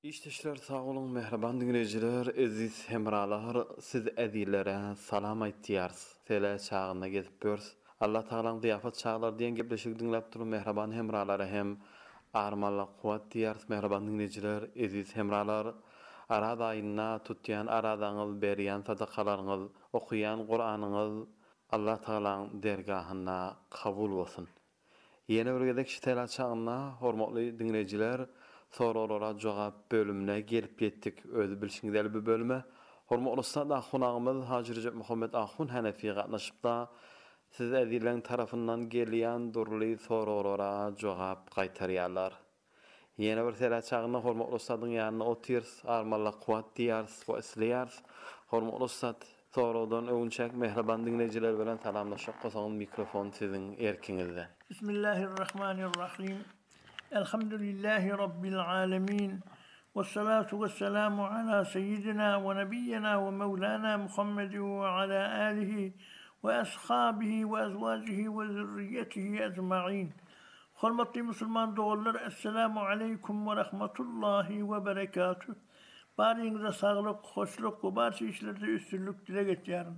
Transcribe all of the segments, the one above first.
İşteşler sağ olun, mehriban dinleyiciler, aziz hemralar, siz edilere salam aýtýars. Sele çağına gezip börs. Allah Taalaň zyafat çağlar diýen gepleşik dinläp durup mehriban hemralara hem armalla kuwat diýärs. Mehriban dinleyiciler, aziz hemralar, arada aýyna tutýan aradaňyz, berýän sadakalaryňyz, okuyan Qur'anyňyz Allah Taalaň dergahyna kabul bolsun. Yeni bir gedek şitela çağına hormatly dinleyiciler, soralara jogap bölümine gelip yetdik. Özü bilşiňizler bu bölüme hormatly ustad ahunagymyz Haji Recep Muhammed Ahun Hanefi gatnaşypda siz edilen tarafından gelýän durly soralara jogap gaýtarýarlar. Yeni bir sera çağına hormatly ustadyň ýanyna otyrs, armalla kuwat diýärs, we isleýärs. Hormatly ustad, soradan öňçek mehriban dinleyijiler bilen salamlaşyp gosaňyz mikrofon siziň erkiňizde. Bismillahirrahmanirrahim. Elhamdülillahi Rabbil alemin. Vessalatu vesselamu ala seyyidina ve nebiyyina ve mevlana Muhammedin ve ala alihi ve ashabihi ve ezvacihi ve zürriyetihi ecma'in. Hormatly Müslüman dogallar, assalamu aleykum ve rahmetullahi ve berekatuh. Barinize sağlık, hoşluk ve barcha işlerde üstünlük dile getýärin.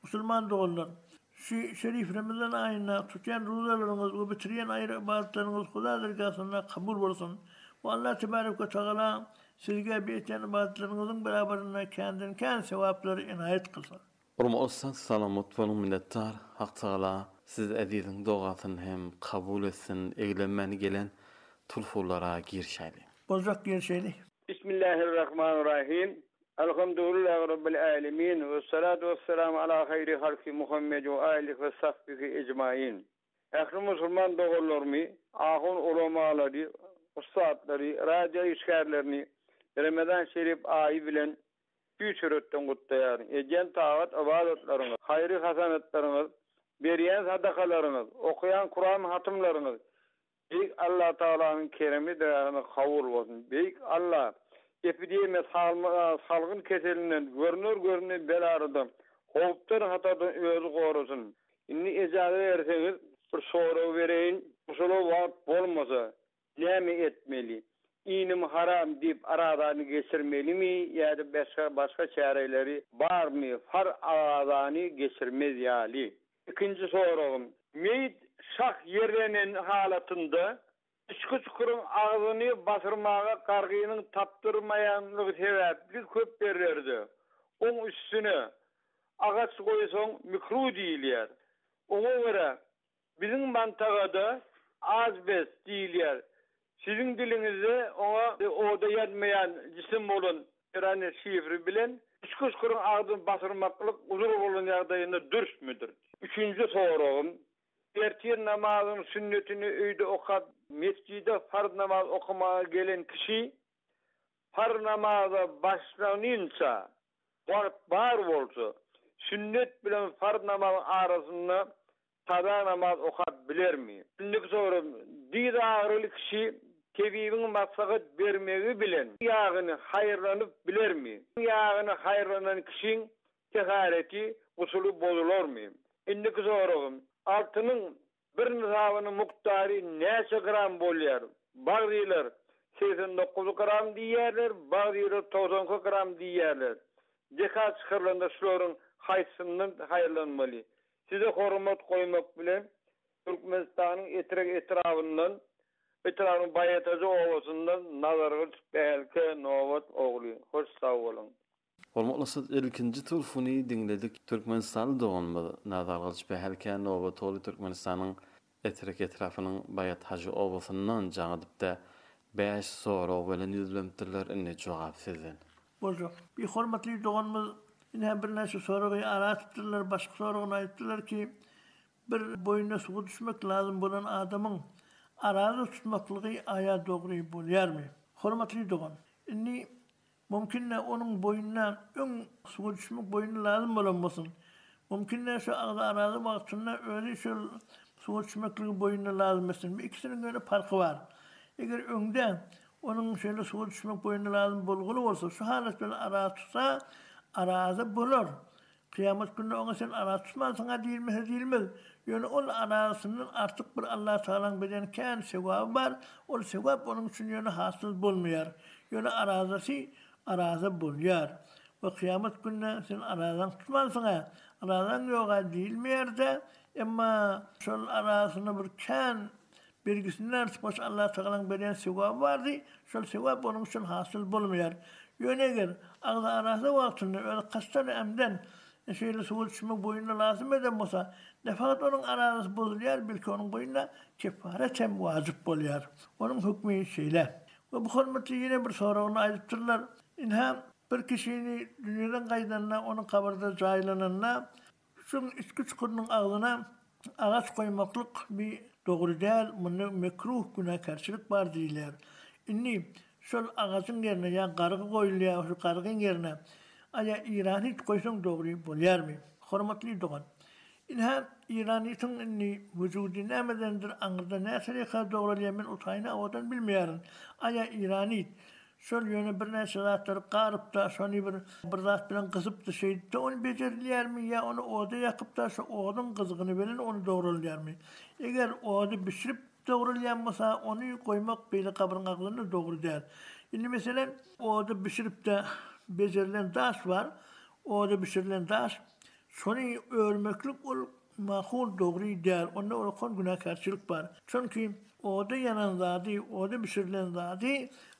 Müslüman dogallar, şu şerif Ramazan ayına tutyan rozalarınız ve bitiren ayrı ibadetleriniz Huda dergahına kabul bolsun. Ve Allah tebarek ve teala sizge beten ibadetlerinizin beraberine kendin sevapları inayet kılsın. Urma olsan salamat bolun minnettar. Hak Taala siz edizin dogasyny hem kabul etsin. Eglenmeni gelen tulfullara girşäli. Bozak girşäli. Bismillahirrahmanirrahim. Elhamdülillahi Rabbil alemin. Ve salatu ve selamu ala hayri halki Muhammed ve alihi ve sahbihi ecmain. Ähli musulman dogallarmy, ahun ulamaları, ustadları, radyo işgärlerini Ramazan şerif ayı bilen güçüretden gutdaýar. Ejen taat ibadetleriniz, hayri hasanatlarınız, berýän sadakalarınız, okuyan Kur'an hatımlarınız, Beyk Allah Taala'nın keremi derine kabul bolsun. Beyk Allah epidemiya salgın keselinden görünür belaradan howplar hatadan özü gorusun. Inni ejazet berseňiz bir soru bereýin. Usuly wagt bolmasa näme etmeli? İnim haram diýip aradany geçirmelimi ýa-da başga çäreleri barmy? Far aradany geçirmez ýaly. İkinji sorum, meýit şah ýerlenen halatynda üçkü çukurun ağzını basırmağa qargıyının taptırmayanlığı sebepli köp berlerdi. Onun üstüne ağaç koysan mikro deyilýär. Ona göre bizim mantagada azbest deyilýär. Sizin dilinizde ona oda yetmeyen cisim bolun bir şifri bilen üçkü çukurun ağzını basırmaklık uzur bolun ýagdaýynda dürüstmüdür? Üçüncü sorum, ertiýän namazyň sünnetini öýde okap, mescide farz namaz okumaga gelen kişi farz namaza başlanynça bar bolsa, sünnet bilen farz namaz arasynda tada namaz okap bilermi? Sünnet sorum, diri ağrılı kişi tebibiň maksat bermegi bilen ýagyny haýrlanyp bilermi? Ýagyny haýrlanan kişiň tehareti usuly bozularmy? Indiki sorum, altynyň bir nisabynyň muktary näçe gram bolýar? Bagdylar 89 gram diýerler, bagdylar 90 gram diýerler. Zekat çykyrlanda şolaryň haýsyndan haýrlanmaly. Size hormat goýmak bilen Türkmenistanyň etrafyndan etrawyň baýatajy owasundan nazarga belki nowat ogly. Hoş sag bolun. Hormatly siz ilkinji tulfuny dinledik. Türkmenistan doganmy nazarga belki nowat ogly Türkmenistanyň etrafynyň baýatajy owasyndan jaňydypda 5 soraw bilen ýüzlendirler inne jogap sizden. Bozak. Bir hormatly doganmyz ine bir näçe soragy aratdylar, başga soragyny aýtdylar ki, bir boýuna suw düşmek lazım bolan adamyň arada tutmaklygy aya dogry bolýarmy? Hormatly dogan. Inni mümkinne onun boyuna öň suw düşmek boyuna lazım bolanmasyn. Mümkinne şu arada wagtynda öňe şu suw düşmekligi boyuna lazım emasyn. İkisiniň göre farky bar. Eger öňde onun şöyle suw düşmek boyuna lazım bolguly bolsa, şu halat bilen ara tutsa arada bolar. Kıyamet günü ona sen ara tutmasaň diýilmez. Ýöne ol arasynyň artyk bir Allah Taalaň beren kän sevap bar. Ol sevap onun üçin ýöne hasyl bolmaýar. Yöne araza bulyar. Ve kıyamet gününe sen arazan tutmansın ha. Arazan yoga değilmeyer de ama şol arasını bir kan bilgisinden çıkmış Allah Teala'nın veren sevabı vardı. Şol sevap onun için hasıl bulmuyor. Yöneger ağza arası vaktinde öyle kastan emden şöyle suğul düşmek boyuna lazım eden olsa ne fakat onun arası bozuluyor belki onun boyuna kefaret hem vacip buluyor. Onun hükmü şeyle. Ve bu hürmeti yine bir sorunu ayıptırlar. İnha bir kişinin dünyadan kaydanına onun kabırda caylananına şunun içki çukurunun ağzına ağaç koymaklık bir doğru değil. Bunu mekruh günahkarçılık var değiller. İnni şol ağacın yerine ya kargı koyuluyor, şu kargın yerine aya İranit koysan doğru bolyar mı? Hürmetli doğan. İnha İranit'in inni vücudu nemedendir, anırda ne sarıka doğru yemin utayına odan bilmiyorum. Aya İranit şol yöne bir ne salatları qarıp da şonu bir zat bilen kızıp da şeyde onu becerliyer mi ya onu oda yakıp da şu odun kızgını bilen onu doğrulayer mi? Eğer oda pişirip doğrulayanmasa onu koymak böyle kabrın aklını doğru değil. Şimdi mesela oda pişirip de becerilen daş var. Oda pişirilen daş şonu örmeklik ol makul doğru değil. Onda olkan günahkarçılık var. Çünkü oda yanan zatı, oda pişirilen zatı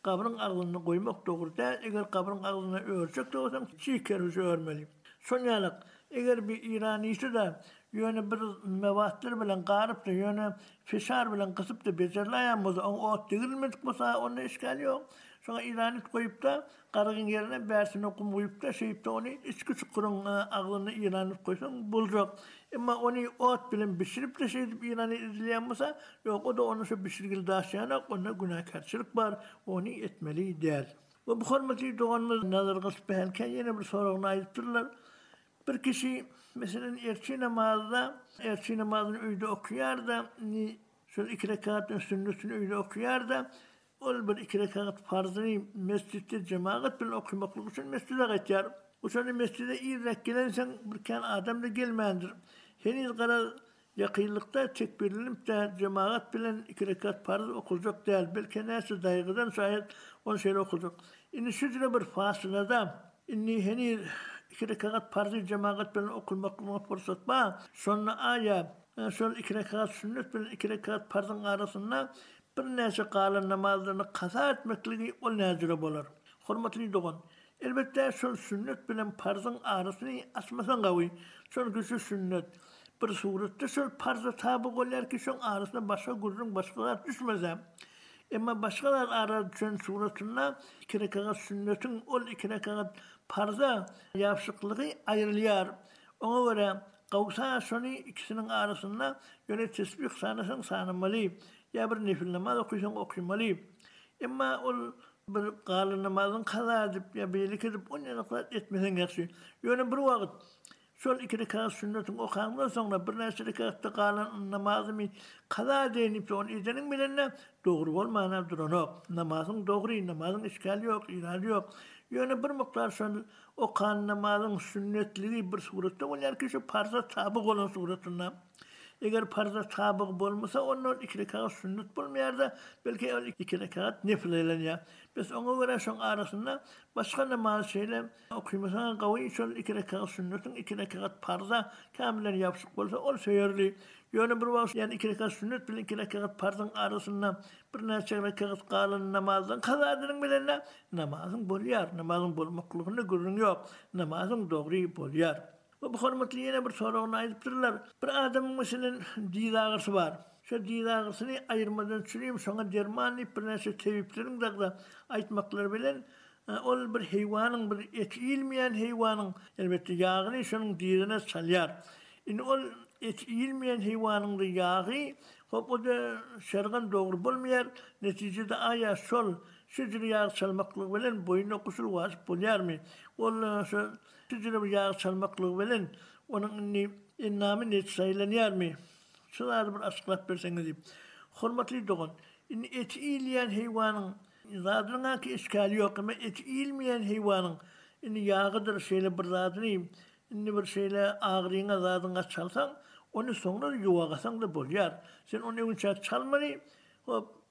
kabrın ağzını koymak doğru değil. Eğer kabrın ağzını örecek de olsan çiğ kerüzü örmeli. Sonyalık, eğer bir İranisi de yöne bir mevatlar bilen qarıp da yöne fişar bilen kısıp da becerlayanmasa, o ot değilmedik olsa onun işgali yok. Sonra İranit koyup da qarığın yerine bersini okum koyup da şeyip de onu içki çukurun ağzını İranit koysan bulacak. Ama onu ot bilen pişirip de şeyip İranit izleyenmasa yok o da onu şu pişirgili daşıyanak ona günahkarçılık var. Onu etmeli değil. Ve bu hürmeti doğanımız nazar kısıp behelken yine bir sorunu ayıptırlar. Bir kişi mesela erçi namazını öyle okuyar da şöyle 2 rekatın sünnetini öyle okuyar da ol bir 2 rekat farzını mescitte cemaat bilen okumaklık için mescide geçer. O sonra mescide iyi rekkelensen bir kan adam da gelmeyendir. Henüz kadar yakınlıkta tekbirlenip de cemaat bilen 2 rekat farz okulacak değil. Belki neyse daygıdan şayet onu şöyle okulacak. İni şücre bir fasılada inni henüz 2 rekat farzı cemaat bilen okulmaklık fırsat var. Sonra sonra 2 rekat sünnet bilen 2 rekat farzın arasında bir neyse kalan namazlarını kaza etmekliği o nazire bolar. Hürmetli doğan. Elbette şol sünnet bilen farzın arasını asmasan qavi. Çünkü şu sünnet bir surette şol farza tabi qolar ki şol arasında başka gurrun başkalar düşmese. Ama başkalar ara düşen suretinde 2 rekat sünnetin ol 2 rekat farza yapışıklığı ayrılıyor. Ona göre qavsa şonu ikisinin arasında yöne tesbih sanasan sanamalı. Ya bir nefil namaz okuysan okuymalı. Ama ol bir qalın namazın kaza edip ya beylik edip onu yanıklat etmesen gerçi. Yöne bir vakit şol 2 rekat sünnetin okandan sonra bir nesi rekatta qalın namazımı kaza denip onu edenin bilenle doğru olmayana duranok. Namazın doğru, namazın işgali yok, irali yok. Yöne bir miktar şol okan namazın sünnetliği bir surette olar ki şu farza tabık olan suretinde. Eğer farza tabık olmasa onun 2 rekat sünnet bulmayar da belki 2 rekat nefil eyleniyor. Biz ona göre şun arasında başka namaz şeyle okuymasan qavi şol 2 rekat sünnetin 2 rekat farza kamilen yapışık olsa ol söyerli. Yöne bir vakit yani 2 rekat sünnet bilen 2 rekat farzın arasında bir neçe rekat qalın namazdan kaza edinin bilenle namazın bolyar. Namazın bolmaklığını görün yok. Namazın doğru bolyar. Ve bu hürmetli yine bir sorunu ayıptırlar. Bir adamın mesela didağısı var. Şu didağısını ayırmadan süreyim, sonra dermanlayıp bir neyse teviplerin da aytmakları bilen ol bir hayvanın, bir eti ilmeyen hayvanın elbette yağını şunun didine salyar. Yani ol eti ilmeyen hayvanın da yağı hop o da şergan doğru bulmayar. Neticede aya sol şücre yağ salmaklık bilen boyuna kusul vasıp bulyar mı? Ol şücre bir yağ salmaklık bilen onun innamı net sayılanıyar mı? Şunları bir açıklat verseniz diyeyim. Hürmetli doğan. Eti iyileyen hayvanın zadına ki işgali yok ama eti iyileyen hayvanın yağıdır şeyle bir zadını bir şeyle ağrıyına zadına çalsan onu sonra yuvagasan da bolyar. Sen onu uçak çalmalı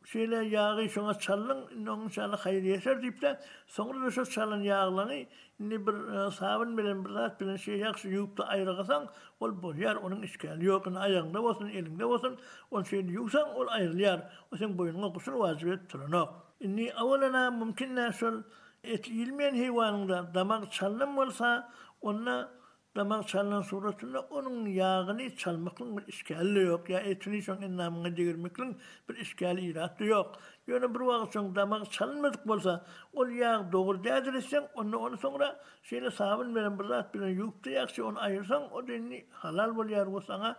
şeýle ýagy şoňa çalyň, onuň şala haýır ýeşer diýipde, soňra da şu çalan ýaglany indi bir sabun bilen bir zat bilen şey ýakşy ýuwupdy aýrygasaň, ol bolýar, onuň işgali ýok, aýagyňda bolsun, elinde bolsun, ol şeýle ýuwsaň ol aýrylýar. O sen boýnuňa gusul wajyp edip turanok. Inni awalana mümkin şol et ilmeyen heyvanında damak çalınım bolsa, onna damak çalınan suratında onun yağını çalmakın bir işgali yok. Ya etini şoň ennamına degirmekliň bir işgali iratı yok. Ýöne bir wagt soň damak çalınmadyk bolsa, ol yağ dogry dädirsen, onu soňra şeýle sabun bilen bir zat bilen ýuwupdy ýakşy onu aýyrsaň, o deni halal bolýar, o saňa